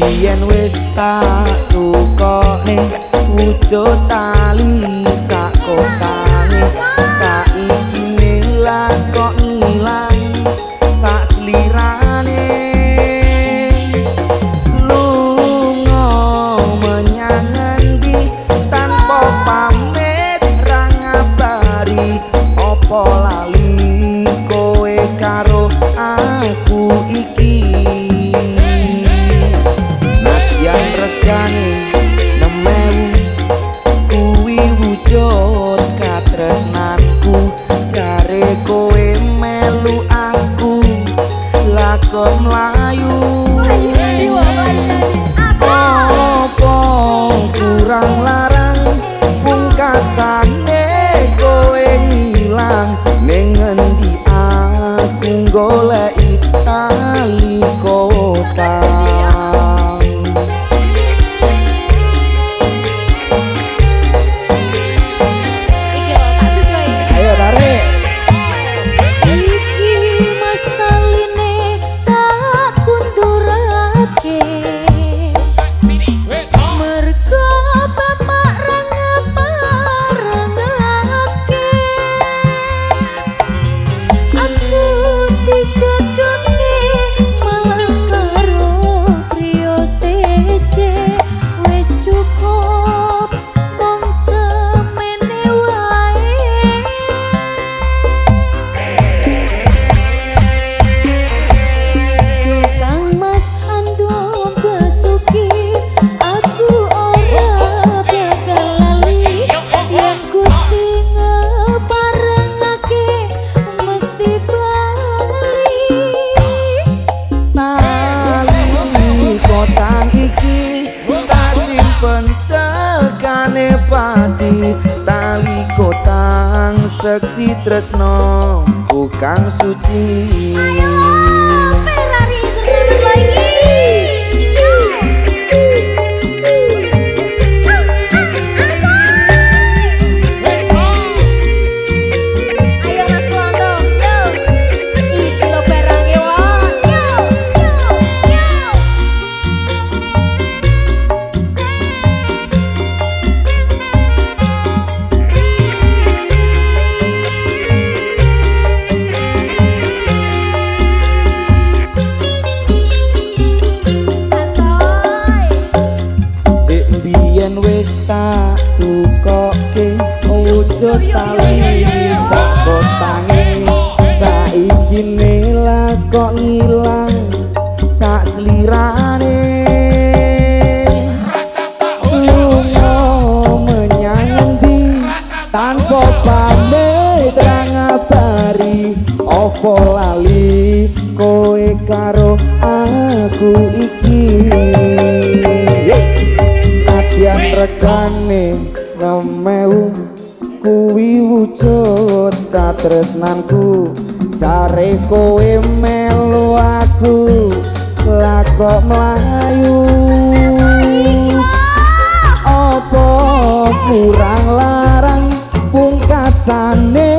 yen wis tak tukokne wujud tali sak kotane saiki nila kok ngilang sak slirane lunga menyang endi tanpa pamit ra ngabari apa lali kowe karo aku iki nadyan regane nemewu kuwi wujud katresnanku jare kowe melu aku lakon mlayu apa kurang larang pungkasane kowe ngilang ning endi aku goleki tali kotang ayo tarik iki mas taline tak kundurake mergo bapak ra ngeparengake aku dijodohne malah karo priyo seje wis cukup mung semene wae tukang mas andom basuki aku ora bakal lali yen Gusti ngeparengake mesti bali tali kotang iki tak simpen tekane pati tali kotang seksi tresno ku kang suci Ferrari terlalu lagi ayo mas Londo yo iki lo perange wong yo asoy dek mbiyen wis tak tukoke wujud tali sak kotange saiki nila kok ngilang sak slirane lunga menyang endi tanpa pamit ra ngabari apa lali kowe karo aku iki nadyan regane nemewu kuwi wujud katresnanku jare kowe melu aku lakok mlayu apa kurang larang pungkasane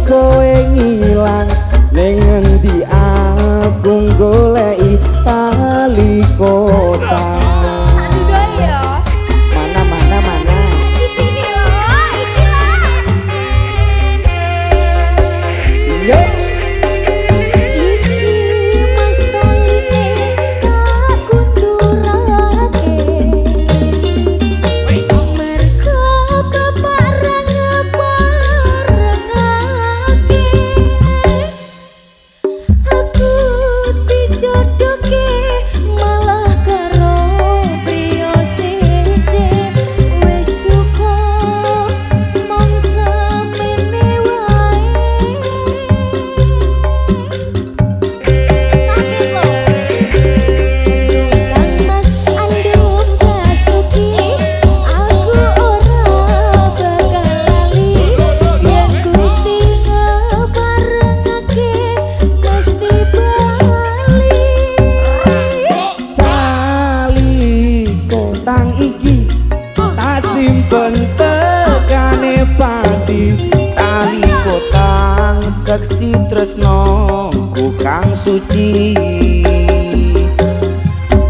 kowe ngilang ning endi aku goleki tali kotang mana di sini loh iki lah yo iki mas taline tak kundurake mergo bapak ra ngeparengake aku dijodohke malah karo priyo seje wis cukup mung semene wae kaget lho tukang mas andum basuki aku ora bakal lali yen Gusti ngeparengake mesti bali tali kotang iki tak simpen tekane pati tali kotang seksi tresno ku kang suci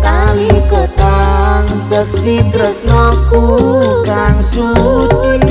tali kotang seksi tresnoku kang suci.